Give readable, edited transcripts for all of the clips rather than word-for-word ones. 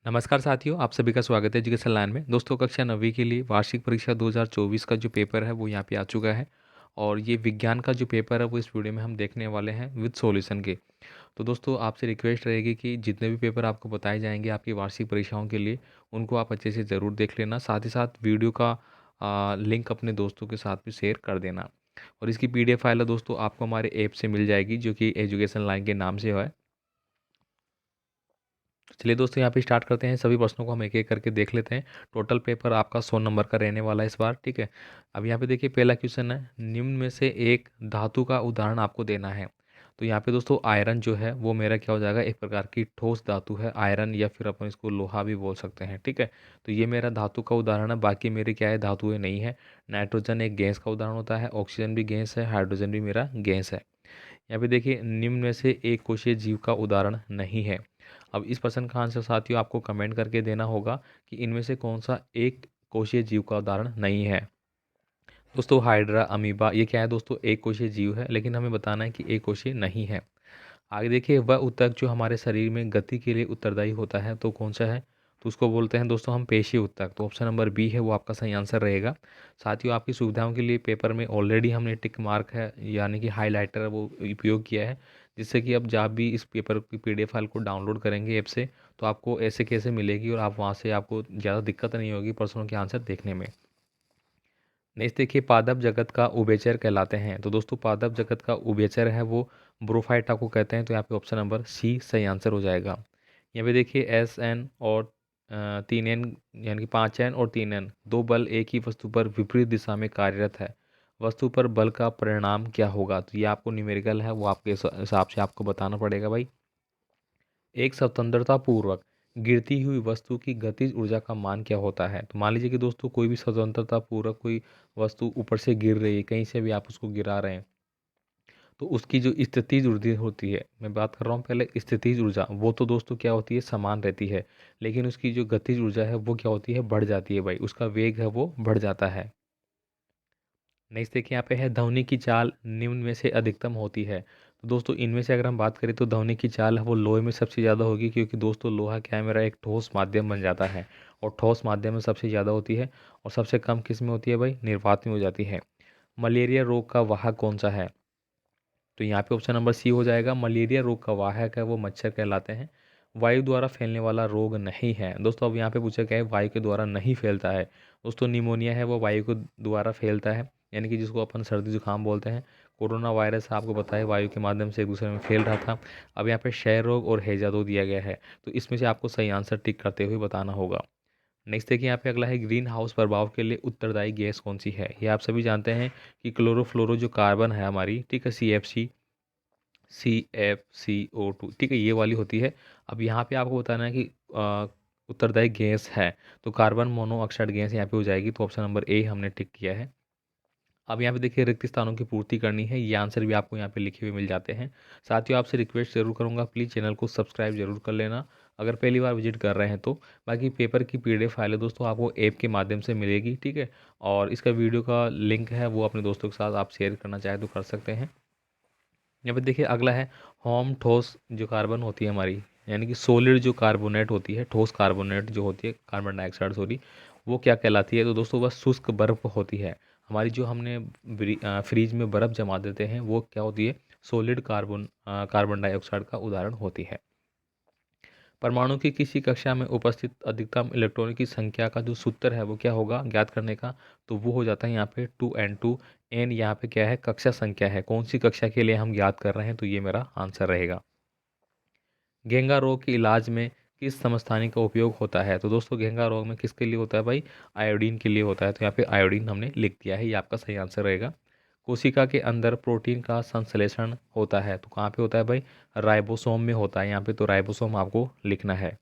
नमस्कार साथियों, आप सभी का स्वागत है एजुकेशन लाइन में। दोस्तों, कक्षा 9वीं के लिए वार्षिक परीक्षा 2024 का जो पेपर है वो यहाँ पे आ चुका है और ये विज्ञान का जो पेपर है वो इस वीडियो में हम देखने वाले हैं विद सॉल्यूशन के। तो दोस्तों, आपसे रिक्वेस्ट रहेगी कि जितने भी पेपर आपको बताए जाएंगे आपकी वार्षिक परीक्षाओं के लिए, उनको आप अच्छे से ज़रूर देख लेना। साथ ही साथ वीडियो का लिंक अपने दोस्तों के साथ भी शेयर कर देना। और इसकी PDF फाइल है दोस्तों, आपको हमारे ऐप से मिल जाएगी जो कि एजुकेशन लाइन के नाम से है। चलिए दोस्तों, यहाँ पे स्टार्ट करते हैं। सभी प्रश्नों को हम एक एक करके देख लेते हैं। टोटल पेपर आपका 100 नंबर का रहने वाला है इस बार, ठीक है। अब यहाँ पे देखिए, पहला क्वेश्चन है, निम्न में से एक धातु का उदाहरण आपको देना है। तो यहाँ पे दोस्तों आयरन जो है वो मेरा क्या हो जाएगा, एक प्रकार की ठोस धातु है आयरन, या फिर अपन इसको लोहा भी बोल सकते हैं, ठीक है। तो ये मेरा धातु का उदाहरण है। बाकी मेरे क्या है, धातुएं नहीं है। नाइट्रोजन एक गैस का उदाहरण होता है, ऑक्सीजन भी गैस है, हाइड्रोजन भी मेरा गैस है। यहाँ पे देखिए, निम्न में से एक कोशीय जीव का उदाहरण नहीं है। अब इस प्रश्न का आंसर साथियों आपको कमेंट करके देना होगा कि इनमें से कौन सा एक कोशीय जीव का उदाहरण नहीं है। दोस्तों, हाइड्रा, अमीबा, ये क्या है दोस्तों, एक कोशीय जीव है, लेकिन हमें बताना है कि एक कोशीय नहीं है। आगे देखिए, वह ऊतक जो हमारे शरीर में गति के लिए उत्तरदायी होता है तो कौन सा है, तो उसको बोलते हैं दोस्तों हम पेशीय ऊतक। तो ऑप्शन नंबर बी है वो आपका सही आंसर रहेगा। साथियों, आपकी सुविधाओं के लिए पेपर में ऑलरेडी हमने टिक मार्क है यानी कि हाईलाइटर वो उपयोग किया है, जिससे कि अब जब भी इस पेपर की PDF फाइल को डाउनलोड करेंगे ऐप से, तो आपको ऐसे कैसे मिलेगी और आप वहाँ से आपको ज़्यादा दिक्कत नहीं होगी प्रश्नों के आंसर देखने में। नेक्स्ट देखिए, पादप जगत का उभयचर कहलाते हैं। तो दोस्तों, पादप जगत का उभयचर है वो ब्रोफाइटा को कहते हैं। तो यहाँ पे ऑप्शन नंबर सी सही आंसर हो जाएगा। यहाँ पे देखिए, SN और 3N यानी कि 5N और 3N दो बल एक ही वस्तु पर विपरीत दिशा में कार्यरत है। वस्तु पर बल का परिणाम क्या होगा, तो ये आपको न्यूमेरिकल है वो आपके हिसाब से आपको बताना पड़ेगा भाई। एक स्वतंत्रता पूर्वक गिरती हुई वस्तु की गतिज ऊर्जा का मान क्या होता है। तो मान लीजिए कि दोस्तों कोई भी स्वतंत्रता पूर्वक कोई वस्तु ऊपर से गिर रही है, कहीं से भी आप उसको गिरा रहे हैं, तो उसकी जो स्थितिज ऊर्जा होती है, मैं बात कर रहा हूँ पहले स्थितिज ऊर्जा, वो तो दोस्तों क्या होती है, समान रहती है। लेकिन उसकी जो गतिज ऊर्जा है वो क्या होती है, बढ़ जाती है भाई, उसका वेग है वो बढ़ जाता है। नेक्स्ट देखिए, यहाँ पे है, ध्वनि की चाल निम्न में से अधिकतम होती है। तो दोस्तों इनमें से अगर हम बात करें तो ध्वनि की चाल है वो लोहे में सबसे ज़्यादा होगी, क्योंकि दोस्तों लोहा क्या है, मेरा एक ठोस माध्यम बन जाता है और ठोस माध्यम में सबसे ज़्यादा होती है। और सबसे कम किस में होती है भाई, निर्वात में हो जाती है। मलेरिया रोग का वाहक कौन सा है, तो यहाँ पे ऑप्शन नंबर सी हो जाएगा। मलेरिया रोग का वाहक है वो मच्छर कहलाते हैं। वायु द्वारा फैलने वाला रोग नहीं है। दोस्तों अब यहाँ पे पूछा गया है वायु के द्वारा नहीं फैलता है। दोस्तों निमोनिया है वो वायु के द्वारा फैलता है, यानी कि जिसको अपन सर्दी जुकाम बोलते हैं। कोरोना वायरस आपको पता है वायु के माध्यम से एक दूसरे में फैल रहा था। अब यहाँ पे क्षय रोग और हैजा रोग दिया गया है, तो इसमें से आपको सही आंसर टिक करते हुए बताना होगा। नेक्स्ट देखिए, यहाँ पे अगला है, ग्रीन हाउस प्रभाव के लिए उत्तरदायी गैस कौन सी है। ये आप सभी जानते हैं कि क्लोरोफ्लोरो जो कार्बन है हमारी, ठीक है, CFCO2, ठीक है, ये वाली होती है। अब यहाँ पे आपको बताना है कि उत्तरदायी गैस है, तो कार्बन मोनोऑक्साइड गैस यहाँ पे हो जाएगी। तो ऑप्शन नंबर ए हमने टिक किया है। अब यहाँ पे देखिए, रिक्त स्थानों की पूर्ति करनी है, ये आंसर भी आपको यहाँ पे लिखे हुए मिल जाते हैं। साथियों आपसे रिक्वेस्ट जरूर करूँगा, प्लीज़ चैनल को सब्सक्राइब जरूर कर लेना अगर पहली बार विजिट कर रहे हैं तो। बाकी पेपर की PDF फाइल है दोस्तों आपको ऐप के माध्यम से मिलेगी, ठीक है। और इसका वीडियो का लिंक है वो अपने दोस्तों के साथ आप शेयर करना चाहें तो कर सकते हैं। यहाँ पे देखिए, अगला है, होम ठोस जो कार्बन होती है हमारी, यानी कि सॉलिड जो कार्बोनेट होती है, ठोस कार्बोनेट जो होती है, कार्बन डाइऑक्साइड सॉरी, वो क्या कहलाती है, तो दोस्तों वह शुष्क बर्फ होती है हमारी। जो हमने फ्रीज में बर्फ़ जमा देते हैं वो क्या होती है, सॉलिड कार्बन डाइऑक्साइड का उदाहरण होती है। परमाणु की किसी कक्षा में उपस्थित अधिकतम इलेक्ट्रॉनों की संख्या का जो सूत्र है वो क्या होगा ज्ञात करने का, तो वो हो जाता है यहाँ पे 2n2। n यहाँ पे क्या है, कक्षा संख्या है, कौन सी कक्षा के लिए हम ज्ञात कर रहे हैं, तो ये मेरा आंसर रहेगा। घेंगा रोग के इलाज में किस समस्थानिक का उपयोग होता है, तो दोस्तों घेंगा रोग में किसके लिए होता है भाई, आयोडीन के लिए होता है। तो यहाँ पे आयोडीन हमने लिख दिया है, ये आपका सही आंसर रहेगा। कोशिका के अंदर प्रोटीन का संश्लेषण होता है, तो कहाँ पे होता है भाई, राइबोसोम में होता है। यहाँ पे तो राइबोसोम आपको लिखना है।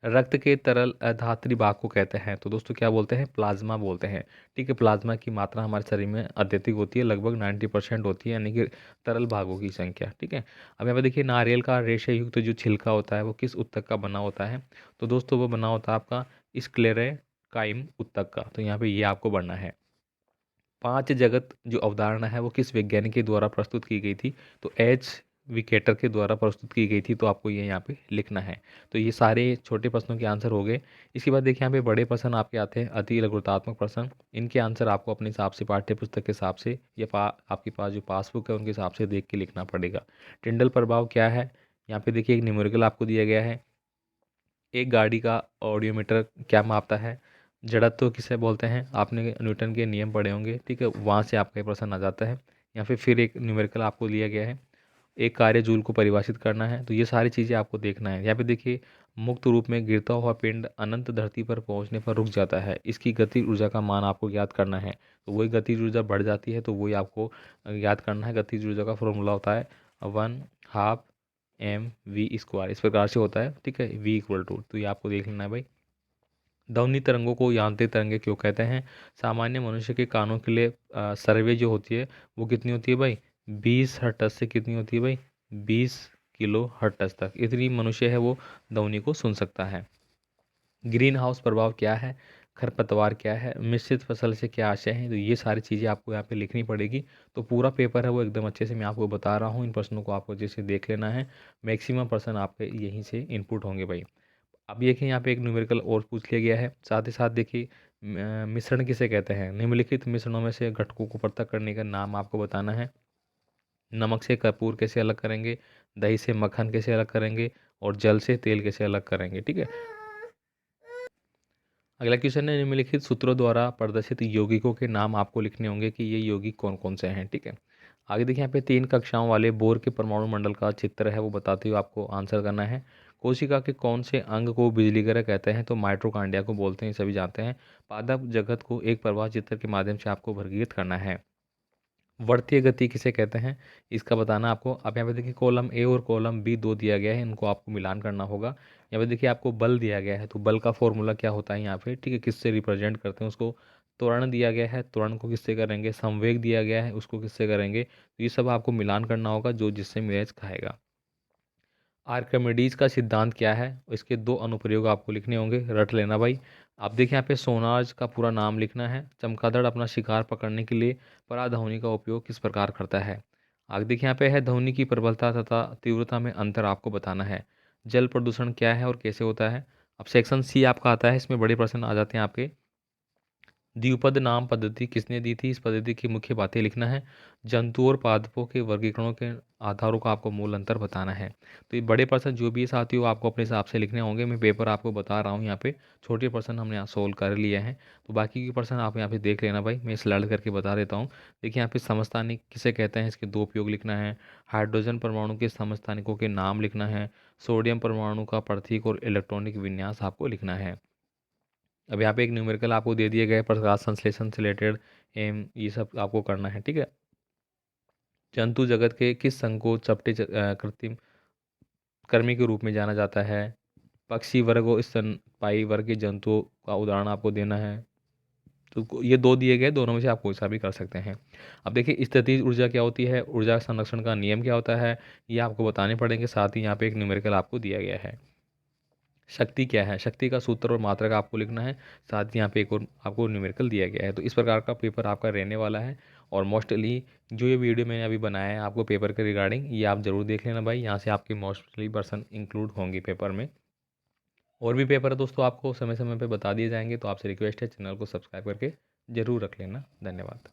रक्त के तरल अधात्री भाग को कहते हैं, तो दोस्तों क्या बोलते हैं, प्लाज्मा बोलते हैं, ठीक है। प्लाज्मा की मात्रा हमारे शरीर में अत्यधिक होती है, लगभग 90% होती है, यानी कि तरल भागों की संख्या, ठीक है। अब यहाँ पे देखिए, नारियल का रेशे युक्त जो छिलका होता है वो किस उत्तक का बना होता है, तो दोस्तों वो बना होता है आपका स्क्लेरेकाइम उत्तक का। तो यहाँ पे ये आपको बनना है। पांच जगत जो अवधारणा है वो किस वैज्ञानिक के द्वारा प्रस्तुत की गई थी, तो H विकेटर के द्वारा प्रस्तुत की गई थी, तो आपको ये यहाँ पे लिखना है। तो ये सारे छोटे प्रश्नों के आंसर हो गए। इसके बाद देखिए यहाँ पे बड़े प्रश्न आपके आते हैं, अति लघुतात्मक प्रश्न। इनके आंसर आपको अपने हिसाब से पाठ्य पुस्तक के हिसाब से या आपके पास जो पासबुक है उनके हिसाब से देख के लिखना पड़ेगा। टिंडल प्रभाव क्या है, यहाँ पे देखिए एक न्यूमेरिकल आपको दिया गया है। एक गाड़ी का ऑडियोमीटर क्या मापता है, जड़त्व किसे बोलते हैं, आपने न्यूटन के नियम पढ़े होंगे, ठीक है, वहाँ से आपका ये प्रश्न आ जाता है। या फिर एक न्यूमेरिकल आपको दिया गया है, एक कार्य जूल को परिभाषित करना है। तो ये सारी चीज़ें आपको देखना है। यहाँ पे देखिए, मुक्त रूप में गिरता हुआ पिंड अनंत धरती पर पहुंचने पर रुक जाता है, इसकी गति ऊर्जा का मान आपको याद करना है। तो वही गति ऊर्जा बढ़ जाती है, तो वही आपको याद करना है। गति ऊर्जा का फॉर्मूला होता है 1/2 mv², इस प्रकार से होता है, ठीक है, v इक्वल टू, तो ये आपको देख लेना है भाई। ध्वनि तरंगों को यांत्रिक तरंगे क्यों कहते हैं, सामान्य मनुष्य के कानों के लिए सर्वे जो होती है वो कितनी होती है भाई, 20 हर्ट्ज से कितनी होती है भाई, 20 किलो हर्ट्ज तक, इतनी मनुष्य है वो ध्वनि को सुन सकता है। ग्रीन हाउस प्रभाव क्या है, खरपतवार क्या है, मिश्रित फसल से क्या आशय है, तो ये सारी चीज़ें आपको यहाँ पे लिखनी पड़ेगी। तो पूरा पेपर है वो एकदम अच्छे से मैं आपको बता रहा हूँ, इन प्रश्नों को आपको जैसे देख लेना है। मैक्सिमम पर्सन आपके यहीं से इनपुट होंगे भाई। अब देखिए यहाँ पे एक न्यूमेरिकल और पूछ लिया गया है, साथ ही साथ देखिए मिश्रण किसे कहते हैं, निम्नलिखित मिश्रणों में से घटकों को पृथक करने का नाम आपको बताना है। नमक से कपूर कैसे अलग करेंगे, दही से मक्खन कैसे अलग करेंगे, और जल से तेल कैसे अलग करेंगे, ठीक है। अगला क्वेश्चन है, निम्नलिखित सूत्रों द्वारा प्रदर्शित यौगिकों के नाम आपको लिखने होंगे कि ये यौगिक कौन कौन से हैं, ठीक है। आगे देखिए यहाँ पे 3 कक्षाओं वाले बोर के परमाणु मंडल का चित्र है, वो बताते हुए आपको आंसर करना है। कोशिका के कौन से अंग को बिजली ग्रह कहते हैं, तो माइटोकॉन्ड्रिया को बोलते हैं, सभी जानते हैं। पादप जगत को एक प्रवाह चित्र के माध्यम से आपको वर्गीकृत करना है। वर्तीय गति किसे कहते हैं, इसका बताना आपको। अब यहाँ पे देखिए कॉलम ए और कॉलम बी दो दिया गया है, इनको आपको मिलान करना होगा। यहाँ पे देखिए आपको बल दिया गया है, तो बल का फॉर्मूला क्या होता है यहाँ पे, ठीक है, किससे रिप्रेजेंट करते हैं उसको। त्वरण दिया गया है, त्वरण को किससे करेंगे, संवेग दिया गया है, उसको किससे करेंगे। तो ये सब आपको मिलान करना होगा, जो जिससे मैच खाएगा। आर्किमिडीज का सिद्धांत क्या है, इसके 2 अनुप्रयोग आपको लिखने होंगे, रट लेना भाई। आप देखिए यहाँ पे सोनार का पूरा नाम लिखना है। चमगादड़ अपना शिकार पकड़ने के लिए पराध्वनि का उपयोग किस प्रकार करता है। आगे देखिए यहाँ पे है ध्वनि की प्रबलता तथा तीव्रता में अंतर आपको बताना है। जल प्रदूषण क्या है और कैसे होता है। अब सेक्शन सी आपका आता है, इसमें बड़े प्रश्न आ जाते हैं आपके। द्विपद नाम पद्धति किसने दी थी, इस पद्धति की मुख्य बातें लिखना है। जंतु और पादपों के वर्गीकरणों के आधारों का आपको मूल अंतर बताना है। तो ये बड़े प्रश्न जो भी है साथियों आपको अपने हिसाब से लिखने होंगे, मैं पेपर आपको बता रहा हूँ यहाँ पे। छोटे प्रश्न हमने यहाँ सोल्व कर लिए हैं, तो बाकी के प्रश्न आप यहाँ पे देख लेना भाई, मैं स्लाइड करके बता देता हूँ। देखिए यहाँ पे समस्थानिक किसे कहते हैं, इसके 2 उपयोग लिखना है। हाइड्रोजन परमाणु के समस्थानिकों के नाम लिखना है। सोडियम परमाणु का प्रतीक और इलेक्ट्रॉनिक विन्यास आपको लिखना है। अब यहाँ पे एक न्यूमेरिकल आपको दे दिए गए, प्रकाश संश्लेषण से रिलेटेड एम, ये सब आपको करना है, ठीक है। जंतु जगत के किस संघ को चपटे कृत्रिम कर्मी के रूप में जाना जाता है। पक्षी वर्ग और स्तनपायी वर्ग के जंतुओं का उदाहरण आपको देना है। तो ये 2 दिए गए, दोनों में से आप कोई सा भी कर सकते हैं। अब देखिए स्थितिज ऊर्जा क्या होती है, ऊर्जा संरक्षण का नियम क्या होता है, ये आपको बताने पड़ेंगे। साथ ही यहाँ पे एक न्यूमेरिकल आपको दिया गया है। शक्ति क्या है, शक्ति का सूत्र और मात्रक आपको लिखना है। साथ ही यहाँ पे एक और आपको न्यूमेरिकल दिया गया है। तो इस प्रकार का पेपर आपका रहने वाला है। और मोस्टली जो ये वीडियो मैंने अभी बनाया है आपको पेपर के रिगार्डिंग, ये आप ज़रूर देख लेना भाई, यहाँ से आपके मोस्टली पर्सन इंक्लूड होंगे पेपर में। और भी पेपर है दोस्तों आपको समय समय पे बता दिए जाएंगे, तो आपसे रिक्वेस्ट है चैनल को सब्सक्राइब करके ज़रूर रख लेना। धन्यवाद।